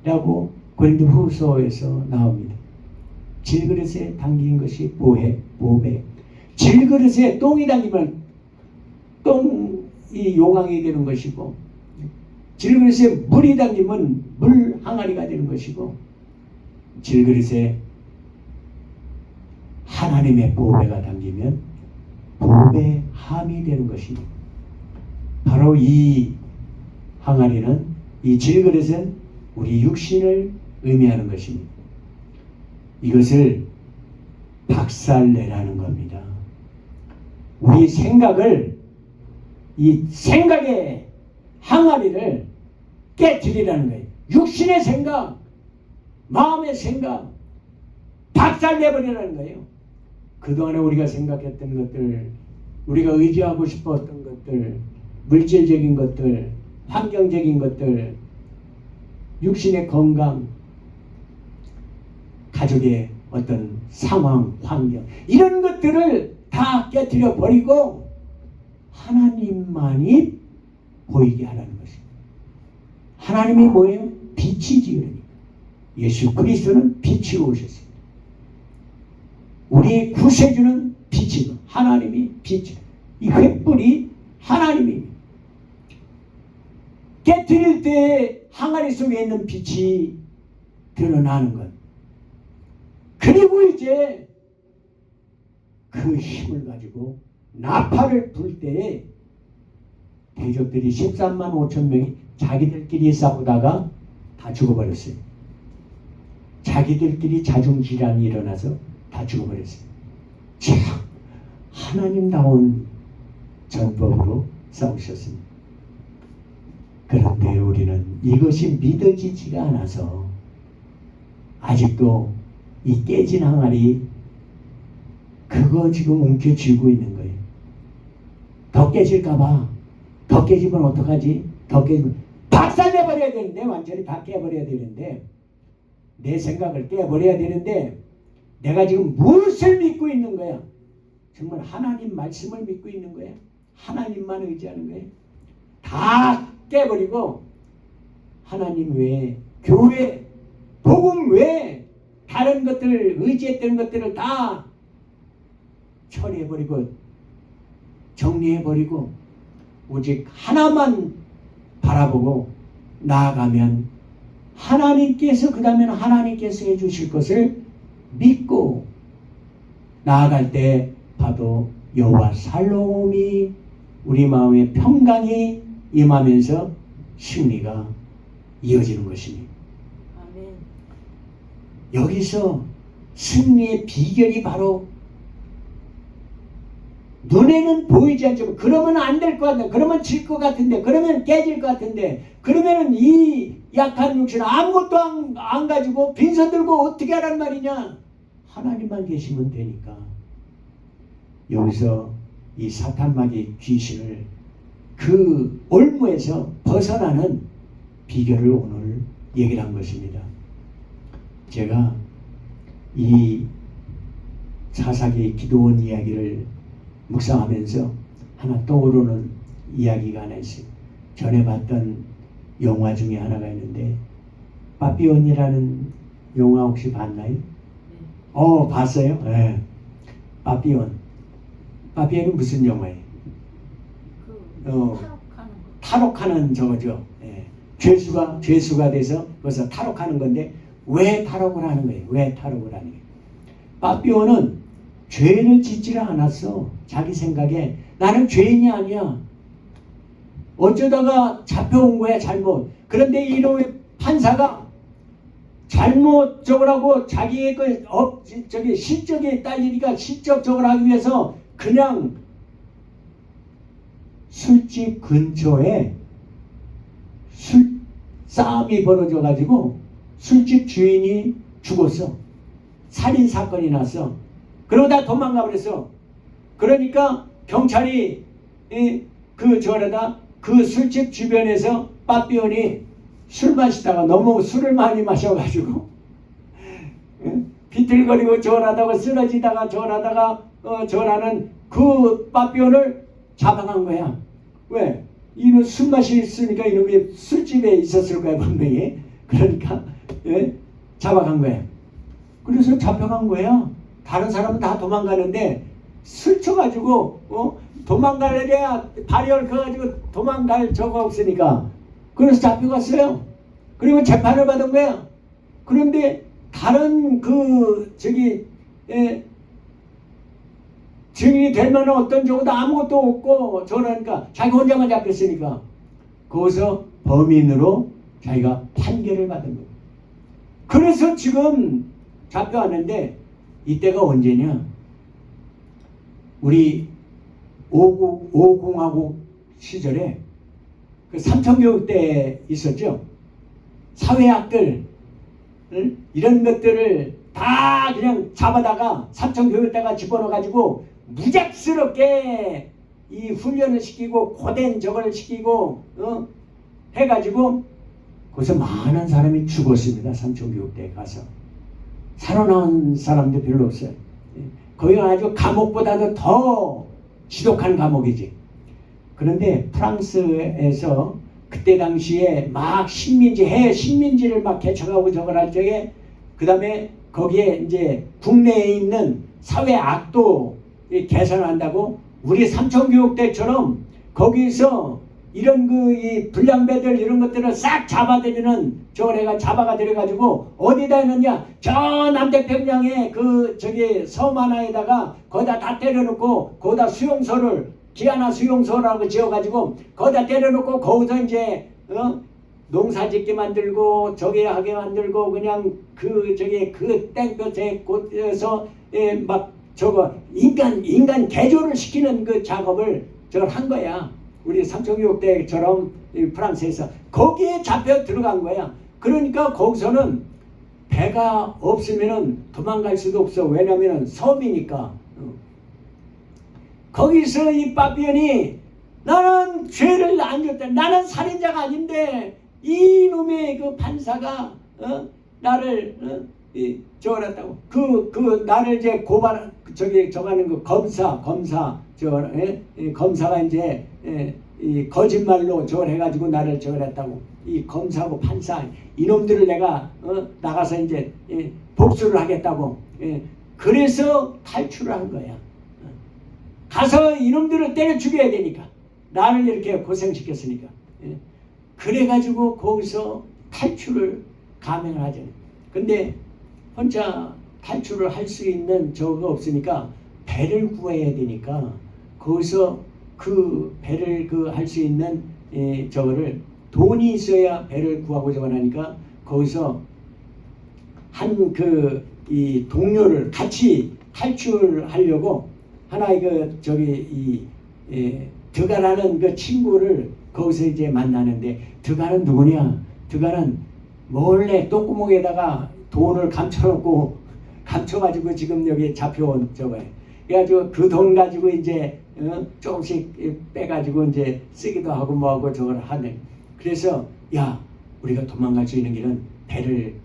라고 고린도후서에서 나옵니다. 질그릇에 담긴 것이 보배. 질그릇에 똥이 담기면 똥이 용왕이 되는 것이고 질그릇에 물이 담기면 물 항아리가 되는 것이고 질그릇에 하나님의 보배가 담기면 보배함이 되는 것입니다. 바로 이 항아리는 이 질그릇은 우리 육신을 의미하는 것입니다. 이것을 박살내라는 겁니다. 우리 생각을 이 생각의 항아리를 깨뜨리라는 거예요. 육신의 생각, 마음의 생각 박살내버리라는 거예요. 그동안에 우리가 생각했던 것들, 우리가 의지하고 싶었던 것들, 물질적인 것들, 환경적인 것들, 육신의 건강, 가족의 어떤 상황, 환경 이런 것들을 다 깨뜨려 버리고 하나님만이 보이게 하라는 것입니다. 하나님이 뭐예요? 빛이지. 그러니까 예수 그리스도는 빛으로 오셨습니다. 우리 구세주는 빛이고 하나님이 빛. 이 횃불이 하나님입니다. 깨뜨릴 때 항아리 속에 있는 빛이 드러나는 것. 그리고 이제 그 힘을 가지고 나팔을 불 때에 대적들이 13만 5천 명이 자기들끼리 싸우다가 다 죽어버렸어요. 자기들끼리 자중질환이 일어나서 다 죽어버렸어요. 참 하나님다운 전법으로 싸우셨습니다. 그런데 우리는 이것이 믿어지지가 않아서 아직도 이 깨진 항아리 그거 지금 움켜쥐고 있는 거예요. 더 깨질까봐. 더 깨지면 어떡하지? 더 깨지면 박살내버려야 되는데 완전히 다 깨버려야 되는데 내 생각을 깨버려야 되는데 내가 지금 무엇을 믿고 있는 거야? 정말 하나님 말씀을 믿고 있는 거야? 하나님만 의지하는 거야? 다 깨버리고 하나님 외에 교회 복음 외에 다른 것들, 의지했던 것들을 다 처리해버리고 정리해버리고 오직 하나만 바라보고 나아가면 하나님께서, 그 다음에는 하나님께서 해주실 것을 믿고 나아갈 때 봐도 여호와 살로움이 우리 마음에 평강이 임하면서 승리가 이어지는 것입니다. 아멘. 여기서 승리의 비결이 바로 눈에는 보이지 않지만 그러면 안 될 것 같은데, 그러면 질 것 같은데, 그러면 깨질 것 같은데, 그러면은 이 약한 육신 아무것도 안 가지고 빈손 들고 어떻게 하란 말이냐? 하나님만 계시면 되니까. 여기서 이 사탄마귀 귀신을 그 올무에서 벗어나는 비결을 오늘 얘기를 한 것입니다. 제가 이 사사기 기도원 이야기를 묵상하면서 하나 떠오르는 이야기가 하나 있어요. 전에 봤던 영화 중에 하나가 있는데 바비론이라는 영화 혹시 봤나요? 봤어요? 네. 바비론은 무슨 영화예요? 탈옥하는 저거죠. 예. 죄수가 돼서 그래서 탈옥하는 건데 왜 탈옥을 하는 거예요? 왜 탈옥을 하는 거예요? 바비론은 죄를 짓지를 않았어. 자기 생각에 나는 죄인이 아니야. 어쩌다가 잡혀온 거야, 잘못. 그런데 이놈의 판사가 잘못 저걸 하고 자기의 실적에 딸리니까 실적 저걸 하기 위해서 그냥 술집 근처에 싸움이 벌어져 가지고 술집 주인이 죽었어. 살인 사건이 났어. 그러고 다 도망가 버렸어. 그러니까 경찰이 그 술집 주변에서 바비론이 술 마시다가 너무 술을 많이 마셔가지고 비틀거리고 저러다가 쓰러지다가 저러는 그 바비론을 잡아간 거야. 왜? 이놈 술 마셨으니까 이놈이 술집에 있었을 거야 분명히. 그러니까 잡아간 거야. 그래서 잡혀간 거야. 다른 사람은 다 도망가는데 술 쳐가지고 도망가려야 발이 얽혀가지고 도망갈 저거 없으니까 그래서 잡혀갔어요. 그리고 재판을 받은 거야. 그런데 다른 증인이 될 만한 어떤 적도 아무것도 없고 저러니까 자기 혼자만 잡혔으니까 거기서 범인으로 자기가 판결을 받은 거예요. 그래서 지금 잡혀왔는데 이때가 언제냐? 우리 오공화국 시절에 그 삼천교육 때 있었죠. 사회학들 이런 것들을 다 그냥 잡아다가 삼천교육대가 집어넣어가지고 무작스럽게 이 훈련을 시키고 고된 저걸 시키고 해가지고 거기서 많은 사람이 죽었습니다. 삼천교육대에 가서 살아나온 사람도 별로 없어요. 거기가 아주 감옥보다도 더 지독한 감옥이지. 그런데 프랑스에서 그때 당시에 막 해외 식민지를 막 개척하고 저걸 할 적에 그 다음에 거기에 이제 국내에 있는 사회 악도 개선한다고 우리 삼천교육대처럼 거기서 이런 이 불량배들 이런 것들을 싹 잡아들이는 저걸 해가 잡아가 들여가지고 어디다 했느냐? 저 남태평양에 섬 하나에다가 거기다 다 때려놓고 거기다 수용소를 기아나 수용소라고 지어가지고 거기다 때려놓고 거기서 이제 농사짓게 만들고 저기 하게 만들고 그냥 그 땡볕에 곳에서 막 저거 인간 개조를 시키는 그 작업을 저걸 한 거야. 우리 삼천교육대처럼 프랑스에서 거기에 잡혀 들어간 거야. 그러니까 거기서는 배가 없으면은 도망갈 수도 없어. 왜냐면은 섬이니까. 거기서 이 바비론이 나는 죄를 안 졌다. 나는 살인자가 아닌데 이 놈의 그 판사가 나를 저랬다고 나를 이제 고발 저가는 그 검사가 이제 이 거짓말로 저걸 해가지고 나를 저걸 했다고 이 검사하고 판사 이놈들을 내가 나가서 이제 복수를 하겠다고 그래서 탈출을 한 거야. 가서 이놈들을 때려 죽여야 되니까 나를 이렇게 고생시켰으니까 그래가지고 거기서 탈출을 감행을 하잖아요. 근데 혼자 탈출을 할 수 있는 저거 없으니까 배를 구해야 되니까 거기서 그 배를 할 수 있는 저거를 돈이 있어야 배를 구하고 저걸 하니까 거기서 한 이 동료를 같이 탈출하려고 하나의 드가라는 그 친구를 거기서 이제 만나는데 드가는 누구냐? 드가는 몰래 똥구멍에다가 돈을 감춰가지고 지금 여기 잡혀온 저거예요. 그래가지고 그 돈 가지고 이제 조금씩 빼가지고 이제 쓰기도 하고 뭐하고 저걸 하네. 그래서 야 우리가 도망갈 수 있는 길은 배를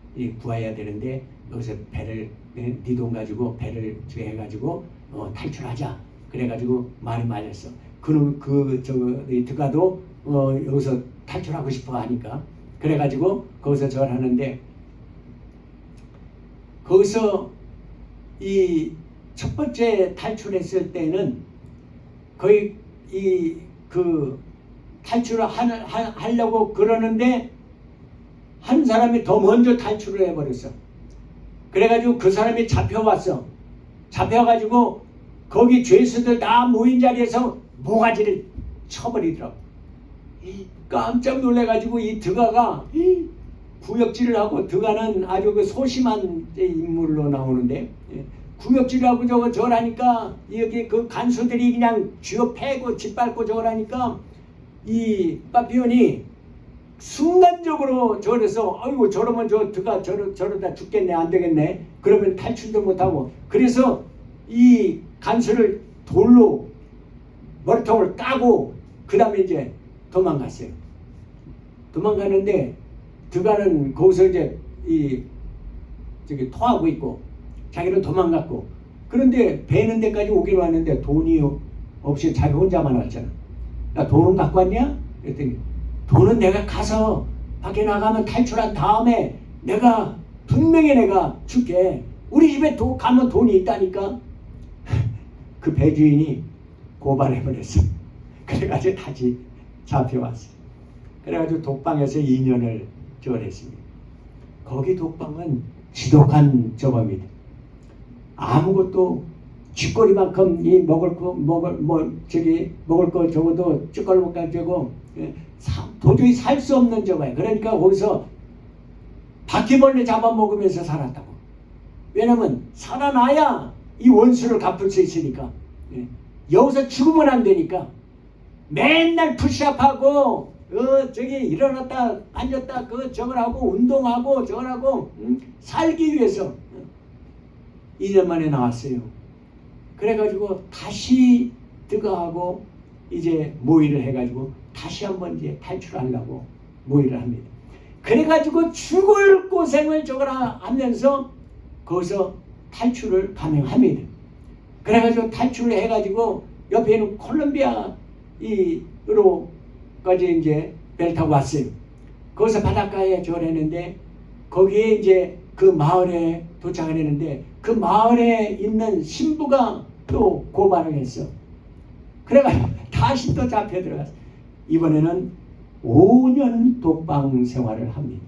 구해야 되는데 여기서 배를 네 돈 가지고 배를 해가지고 탈출하자. 그래가지고 말이 맞았어. 이 드가도 여기서 탈출하고 싶어 하니까 그래가지고 거기서 저걸 하는데 거기서 이 첫 번째 탈출했을 때는 거의 탈출을 하려고 그러는데 한 사람이 더 먼저 탈출을 해버렸어. 그래가지고 그 사람이 잡혀왔어. 잡혀가지고 거기 죄수들 다 모인 자리에서 모가지를 쳐버리더라고. 깜짝 놀래가지고 이 드가가 구역질을 하고 드가는 아주 그 소심한 인물로 나오는데 구역질을 하고 저걸 하니까 여기 그 간수들이 그냥 쥐어 패고 짓밟고 저걸 하니까 이 파피온이 순간적으로 저래서 아이고 저러면 저 드가 저러다 죽겠네 안 되겠네 그러면 탈출도 못하고 그래서 이 간수를 돌로 머리통을 까고 그 다음에 이제 도망갔어요. 도망가는데 드가는 거기서 이제 저기 토하고 있고 자기는 도망갔고 그런데 배는 데까지 오기로 왔는데 돈이 없이 자기 혼자만 왔잖아. 야 돈은 갖고 왔냐? 그랬더니 돈은 내가 가서 밖에 나가면 탈출한 다음에 내가 분명히 내가 줄게. 우리 집에 가면 돈이 있다니까. 그 배주인이 고발해버렸어. 그래가지고 다시 잡혀왔어. 그래가지고 독방에서 2년을 저랬습니다. 거기 독방은 지독한 저겁니다. 아무것도 쥐꼬리만큼 먹을 거 적어도 쭈껄 가지고 도저히 살 수 없는 저거예요. 그러니까 거기서 바퀴벌레 잡아먹으면서 살았다고. 왜냐면 살아나야 이 원수를 갚을 수 있으니까. 여기서 죽으면 안 되니까 맨날 푸시업하고 저기 일어났다 앉았다 저걸 하고 운동하고 저걸 하고 살기 위해서 2년 만에 나왔어요. 그래가지고 다시 드가하고 이제 모의를 해가지고 다시 한번 이제 탈출하려고 모의를 합니다. 그래가지고 죽을 고생을 저걸 하면서 거기서 탈출을 감행합니다. 그래가지고 탈출을 해가지고 옆에 있는 콜롬비아로까지 이제 배를 타고 왔어요. 거기서 바닷가에 저걸 했는데 거기에 이제 그 마을에 도착을 했는데 그 마을에 있는 신부가 또 고발을 했어. 그래가지고 다시 또 잡혀 들어갔어. 이번에는 5년 독방 생활을 합니다.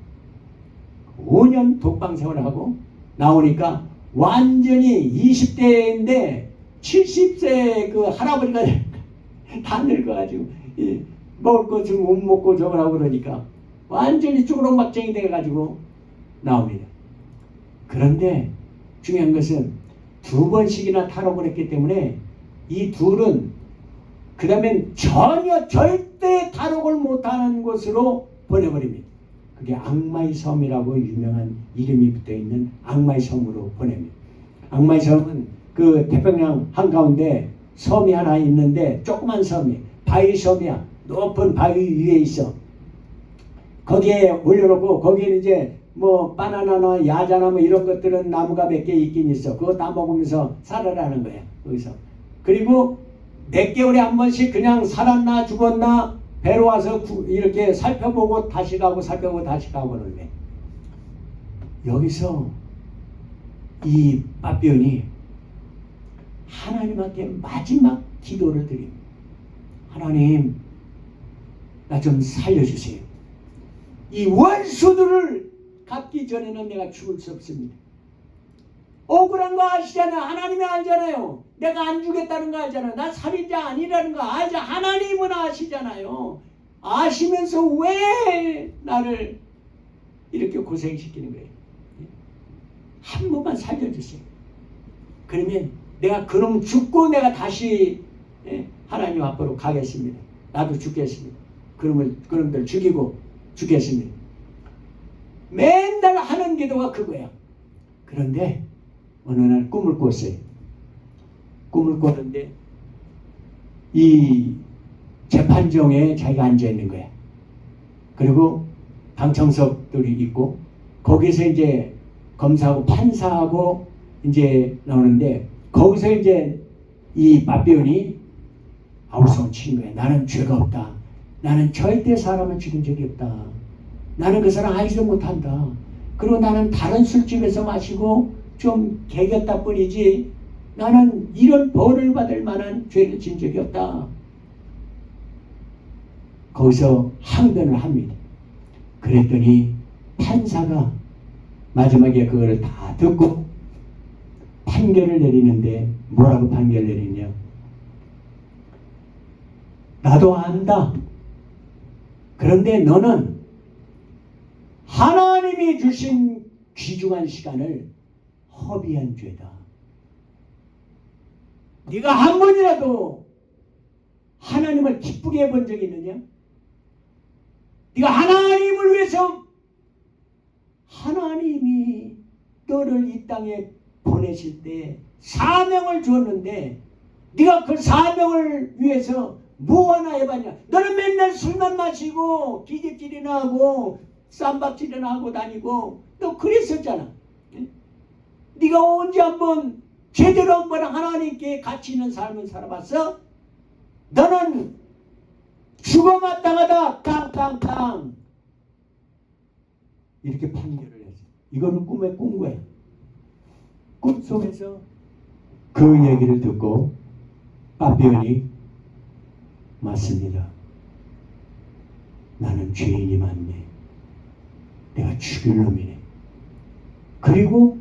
5년 독방 생활을 하고 나오니까 완전히 20대인데 70세 그 할아버지가 다 늙어가지고 먹을 거 지금 못 먹고 저걸 하고 그러니까 완전히 쭈그렁박쟁이 돼가지고 나옵니다. 그런데 중요한 것은 2번씩이나 탈옥을 했기 때문에 이 둘은 그 다음엔 전혀 절대 탈옥을 못하는 곳으로 보내버립니다. 그게 악마의 섬이라고 유명한 이름이 붙어있는 악마의 섬으로 보냅니다. 악마의 섬은 그 태평양 한가운데 섬이 하나 있는데 조그만 섬이 바위 섬이야. 높은 바위 위에 있어. 거기에 올려놓고 거기에 이제 뭐 바나나나 야자나 뭐 이런 것들은 나무가 몇 개 있긴 있어. 그거 다 먹으면서 살아라는 거야. 거기서. 그리고 몇 개월에 한 번씩 그냥 살았나 죽었나 배로 와서 이렇게 살펴보고 다시 가고 살펴보고 다시 가고 그러는데 여기서 이 바비온이 하나님한테 마지막 기도를 드립니다. 하나님, 나 좀 살려주세요. 이 원수들을 갚기 전에는 내가 죽을 수 없습니다. 억울한 거 아시잖아요. 하나님이 알잖아요. 내가 안 주겠다는 거 알잖아요. 나 살인자 아니라는 거 알죠. 하나님은 아시잖아요. 아시면서 왜 나를 이렇게 고생시키는 거예요? 한 번만 살려주세요. 그러면 내가 그럼 죽고 내가 다시 하나님 앞으로 가겠습니다. 나도 죽겠습니다. 그놈들 죽이고 죽겠습니다. 맨날 하는 기도가 그거야. 그런데 어느 날 꿈을 꿨어요. 꿈을 꿨는데 이 재판정에 자기가 앉아있는 거야. 그리고 방청석들이 있고 거기서 이제 검사하고 판사하고 이제 나오는데 거기서 이제 이 바비온이 아우성 치는 거야. 나는 죄가 없다. 나는 절대 사람을 죽인 적이 없다. 나는 그 사람 알지도 못한다. 그리고 나는 다른 술집에서 마시고 좀 개겼다 뿐이지 나는 이런 벌을 받을 만한 죄를 지은 적이 없다. 거기서 항변을 합니다. 그랬더니 판사가 마지막에 그걸 다 듣고 판결을 내리는데 뭐라고 판결을 내리냐? 나도 안다. 그런데 너는 하나님이 주신 귀중한 시간을 허비한 죄다. 네가 한 번이라도 하나님을 기쁘게 해본 적이 있느냐? 네가 하나님을 위해서 하나님이 너를 이 땅에 보내실 때 사명을 주었는데 네가 그 사명을 위해서 뭐 하나 해봤냐? 너는 맨날 술만 마시고 기집질이나 하고 쌈박질이나 하고 다니고 너 그랬었잖아. 네가 언제 한번 제대로 한번 하나님께 가치 있는 삶을 살아봤어? 너는 죽어마땅하다. 깡깡깡 이렇게 판결을 했어. 이거는 꿈에 꾼 거야. 꿈속에서 그 얘기를 듣고 바비온이 맞습니다. 나는 죄인이 많네. 내가 죽일 놈이네. 그리고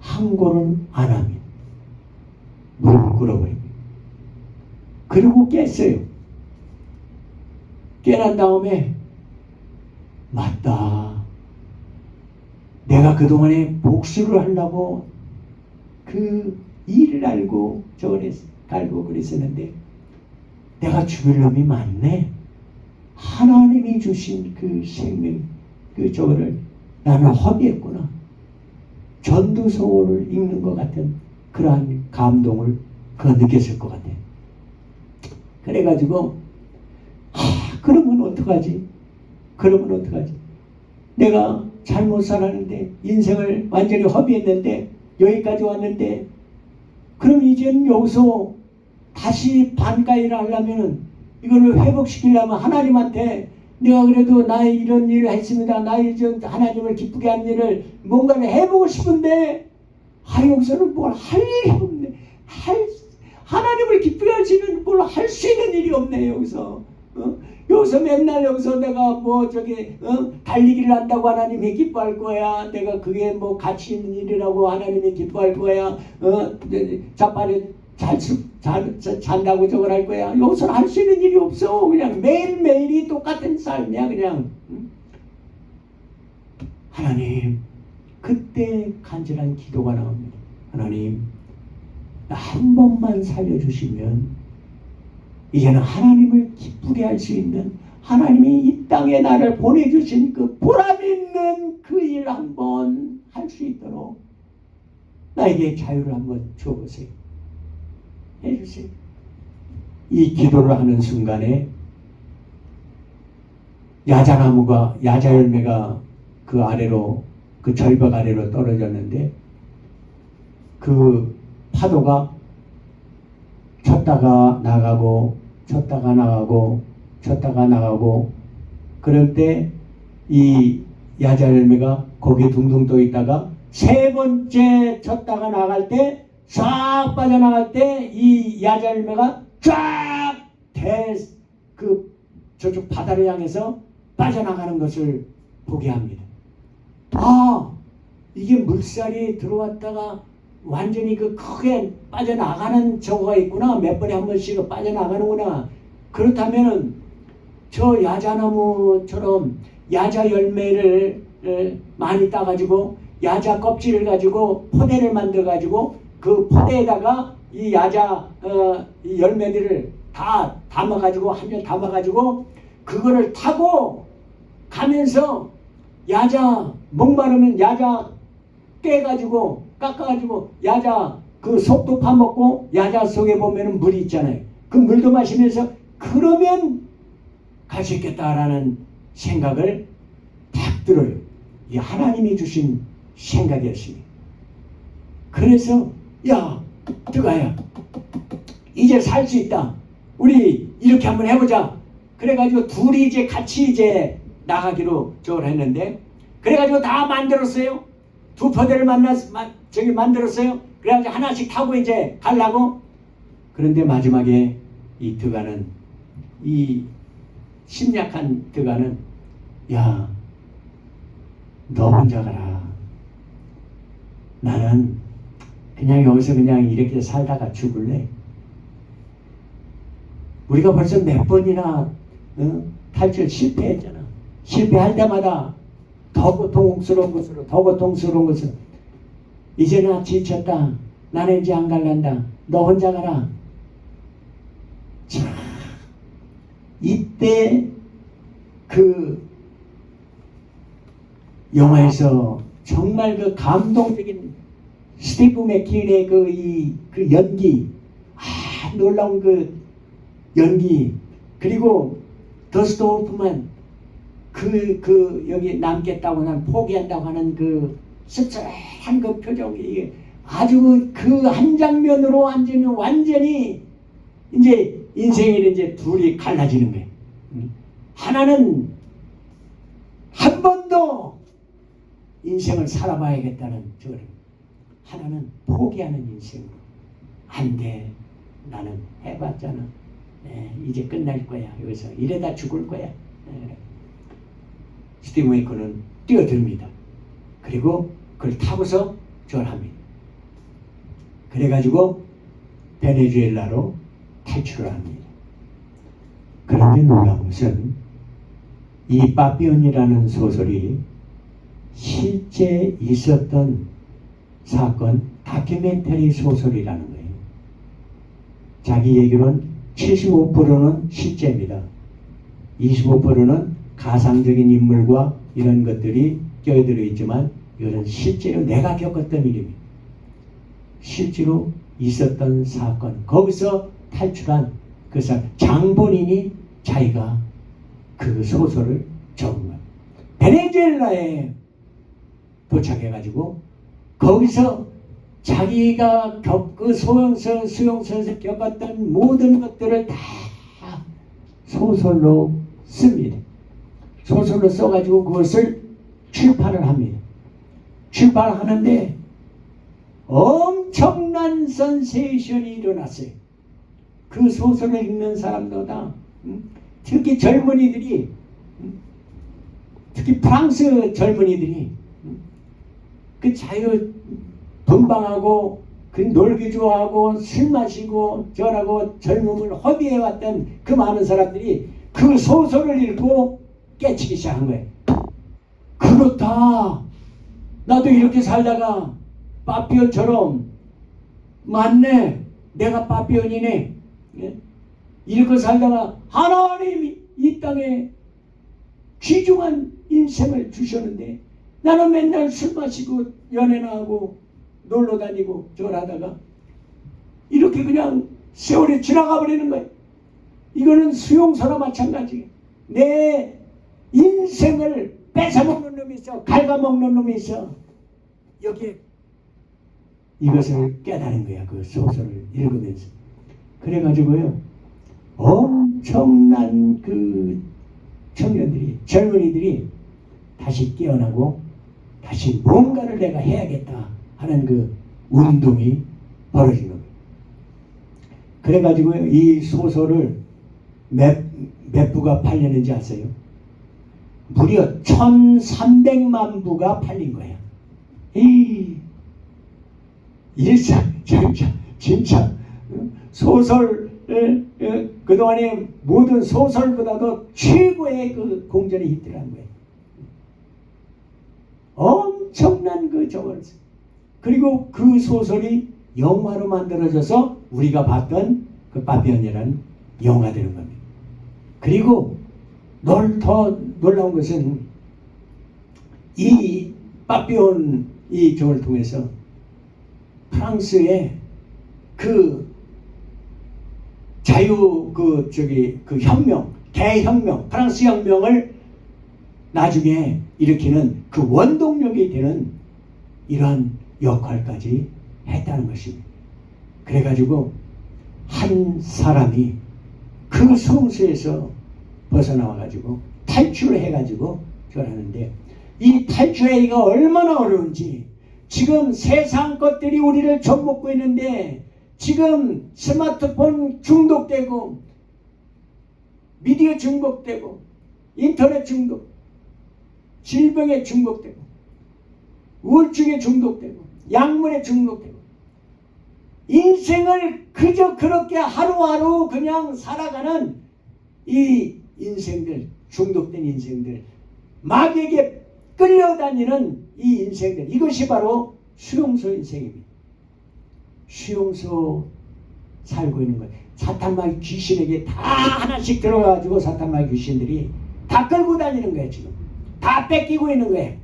항고는 안 합니다. 무릎을 꿇어버립니다. 그리고 깼어요. 깨난 다음에 맞다. 내가 그동안에 복수를 하려고 그 일을 알고 저걸 갈고 그랬었는데 내가 죽일 놈이 맞네. 하나님이 주신 그 생명 그 저거를 나는 허비했구나. 전두서울을 읽는 것 같은 그러한 감동을 느꼈을 것 같아. 그래가지고 그러면 어떡하지? 그러면 어떡하지? 내가 잘못 살았는데 인생을 완전히 허비했는데 여기까지 왔는데 그럼 이제는 여기서 다시 반가이를 하려면은 이거를 회복시키려면 하나님한테 내가 그래도 나의 이런 일을 했습니다. 나의 하나님을 기쁘게 하는 일을 뭔가를 해보고 싶은데 여기서는 뭘 할 일이 없네. 하나님을 기쁘게 할 수 있는 뭘 할 수 있는 일이 없네. 여기서 여기서 맨날 여기서 내가 달리기를 한다고 하나님이 기뻐할 거야. 내가 그게 뭐 가치 있는 일이라고 하나님이 기뻐할 거야. 자빠져 잔다고 저걸 할 거야. 여기서는 할 수 있는 일이 없어. 그냥 매일매일이 똑같은 삶이야. 그냥 하나님, 그때 간절한 기도가 나옵니다. 하나님, 나 한 번만 살려주시면 이제는 하나님을 기쁘게 할 수 있는, 하나님이 이 땅에 나를 보내주신 그 보람 있는 그 일 한번 할 수 있도록 나에게 자유를 한번 주어보세요. 해주세요. 이 기도를 하는 순간에 야자 열매가 그 아래로, 그 절벽 아래로 떨어졌는데 그 파도가 쳤다가 나가고 쳤다가 나가고 쳤다가 나가고, 그럴 때 이 야자 열매가 거기에 둥둥 떠 있다가 세 번째 쳤다가 나갈 때 싹 빠져나갈 때 이 야자 열매가 쫙 저쪽 바다를 향해서 빠져나가는 것을 보게 합니다. 아, 이게 물살이 들어왔다가 완전히 그 크게 빠져나가는 저거가 있구나. 몇 번에 한 번씩 빠져나가는구나. 그렇다면은 저 야자나무처럼 야자 열매를 많이 따가지고 야자 껍질을 가지고 포대를 만들어가지고 그 포대에다가 이 야자 이 열매들을 다 담아가지고 한 줄 담아가지고 그거를 타고 가면서 야자 목마르면 야자 깨가지고 깎아가지고 야자 그 속도 파먹고 야자 속에 보면은 물이 있잖아요. 그 물도 마시면서 그러면 갈 수 있겠다라는 생각을 딱 들어요. 이 하나님이 주신 생각이었습니다. 그래서 야 뜨가야 이제 살 수 있다. 우리 이렇게 한번 해보자. 그래가지고 둘이 이제 같이 이제 나가기로 저걸 했는데 그래가지고 다 만들었어요. 두 포대를 만들었어요. 그래가지고 하나씩 타고 이제 가려고. 그런데 마지막에 이 드가는 이 심약한 드가는 야, 너 혼자 가라. 나는 그냥 여기서 그냥 이렇게 살다가 죽을래. 우리가 벌써 몇 번이나 탈출 실패했잖아. 실패할 때마다 더 고통스러운 것으로 이제 나 지쳤다. 나는 이제 안 갈란다. 너 혼자 가라. 자, 이때 그 영화에서 정말 그 감동적인 스티브 맥퀸의 그 연기, 놀라운 그 연기, 그리고 더스트 호프만 여기 남겠다고 난 포기한다고 하는 그 씁쓸한 그 표정이 아주 그 한 장면으로 완전히 이제 인생이 이제 둘이 갈라지는 거예요. 하나는 한 번 더 인생을 살아봐야겠다는 저거를, 하나는 포기하는 인생으로. 안 돼. 나는 해봤잖아. 이제 끝날 거야. 여기서 이래다 죽을 거야. 스티브 메이커는 뛰어듭니다. 그리고 그걸 타고서 저걸 합니다. 그래가지고 베네수엘라로 탈출을 합니다. 그런데 놀라운 것은 이 빠삐온이라는 소설이 실제 있었던 사건 다큐멘터리 소설이라는 거예요. 자기 얘기로는 75%는 실제입니다. 25%는 가상적인 인물과 이런 것들이 껴들어 있지만 이거는 실제로 내가 겪었던 일입니다. 실제로 있었던 사건, 거기서 탈출한 그 사람 장본인이 자기가 그 소설을 적은 거예요. 베네수엘라에 도착해가지고 거기서 자기가 수용소에서 겪었던 모든 것들을 다 소설로 씁니다. 소설로 써가지고 그것을 출판을 합니다. 출판을 하는데 엄청난 센세이션이 일어났어요. 그 소설을 읽는 사람보다 특히 젊은이들이, 특히 프랑스 젊은이들이 그 자유 분방하고 그 놀기 좋아하고 술 마시고 저라고 젊음을 허비해왔던 그 많은 사람들이 그 소설을 읽고 깨치기 시작한 거예요. 그렇다. 나도 이렇게 살다가 빠삐온처럼 맞네. 내가 빠삐온이네. 이렇게 살다가 하나님이 이 땅에 귀중한 인생을 주셨는데 나는 맨날 술 마시고 연애나 하고 놀러 다니고 저러다가 이렇게 그냥 세월이 지나가 버리는 거예요. 이거는 수용소나 마찬가지예요. 내 인생을 뺏어먹는 놈이 있어. 갉아먹는 놈이 있어. 여기에 이것을 깨달은 거야. 그 소설을 읽으면서. 그래가지고요, 엄청난 그 청년들이, 젊은이들이 다시 깨어나고 다시 뭔가를 내가 해야겠다 하는 그 운동이 벌어진 겁니다. 그래가지고 이 소설을 몇 부가 팔렸는지 아세요? 무려 1300만 부가 팔린 거예요. 진짜 소설, 그동안에 모든 소설보다도 최고의 그 공전의 히트라는 거예요. 엄청난 그 저걸. 그리고 그 소설이 영화로 만들어져서 우리가 봤던 그 바비론이라는 영화 되는 겁니다. 그리고 더 놀라운 것은 이 바비론 이 저걸 통해서 프랑스의 그 자유 그 혁명, 대혁명, 프랑스 혁명을 나중에 일으키는 그 원동력이 되는 이러한 역할까지 했다는 것입니다. 그래가지고 한 사람이 그 성수에서 벗어나와가지고 탈출을 해가지고 저걸 하는데, 이 탈출하기가 얼마나 어려운지, 지금 세상 것들이 우리를 접먹고 있는데, 지금 스마트폰 중독되고, 미디어 중독되고, 인터넷 중독, 질병에 중독되고, 우울증에 중독되고, 약물에 중독되고, 인생을 그저 그렇게 하루하루 그냥 살아가는 이 인생들, 중독된 인생들, 마귀에게 끌려다니는 이 인생들, 이것이 바로 수용소 인생입니다. 수용소 살고 있는 거예요. 사탄마귀 귀신에게 다 하나씩 들어가가지고 사탄마귀 귀신들이 다 끌고 다니는 거예요. 지금 다 뺏기고 있는 거예요.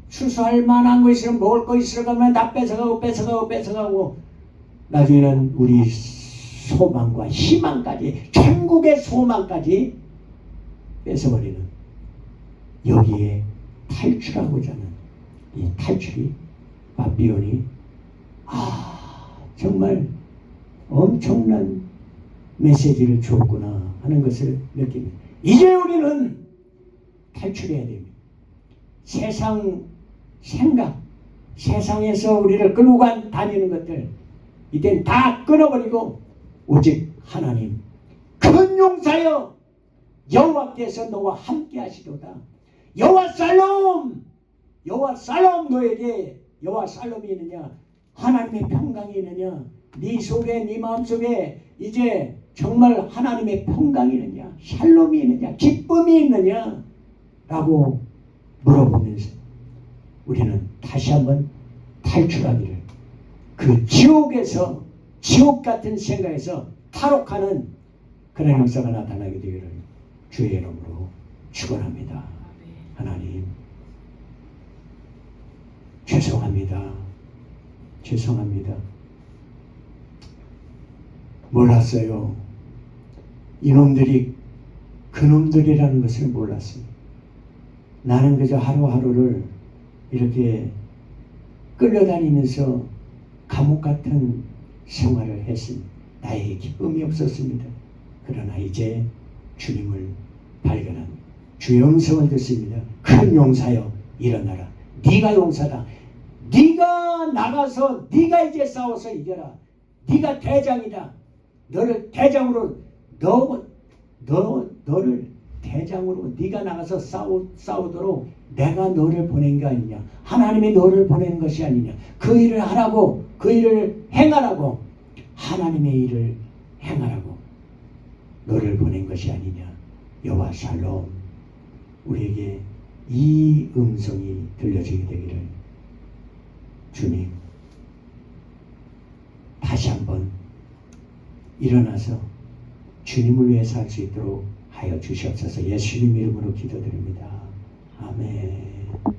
추수할 만한 거 있으면, 먹을 거 있으면 다 뺏어가고 나중에는 우리 소망과 희망까지, 천국의 소망까지 뺏어버리는, 여기에 탈출하고자 하는 이 탈출이 바비론이 정말 엄청난 메시지를 줬구나 하는 것을 느낍니다. 이제 우리는 탈출해야 됩니다. 세상 생각, 세상에서 우리를 끌고 다니는 것들, 이젠 다 끊어버리고 오직 하나님, 큰 용사여 여호와께서 너와 함께 하시도다. 여호와 살롬, 여호와 살롬, 너에게 여호와 살롬이 있느냐, 하나님의 평강이 있느냐, 네 속에, 네 마음속에 이제 정말 하나님의 평강이 있느냐, 샬롬이 있느냐, 기쁨이 있느냐 라고 물어보면서 우리는 다시 한번 탈출하기를, 그 지옥에서, 지옥 같은 생각에서 탈옥하는 그런 역사가 나타나게 되기를 주의 이름으로 축원합니다. 하나님, 죄송합니다. 몰랐어요. 이놈들이 그놈들이라는 것을 몰랐어요. 나는 그저 하루하루를 이렇게 끌려다니면서 감옥 같은 생활을 했습니다. 나에게 기쁨이 없었습니다. 그러나 이제 주님을 발견한 주의 음성을 듣습니다. 큰 용사여 일어나라. 네가 용사다. 네가 나가서 네가 이제 싸워서 이겨라. 네가 대장이다. 너를 대장으로, 너를 대장으로 네가 나가서 싸우도록 내가 너를 보낸 게 아니냐. 하나님이 너를 보낸 것이 아니냐. 그 일을 하라고, 그 일을 행하라고, 하나님의 일을 행하라고 너를 보낸 것이 아니냐. 여호와 샬롬, 우리에게 이 음성이 들려지게 되기를 주님, 다시 한번 일어나서 주님을 위해 살 수 있도록 하여 주시옵소서. 예수님 이름으로 기도드립니다. 아멘.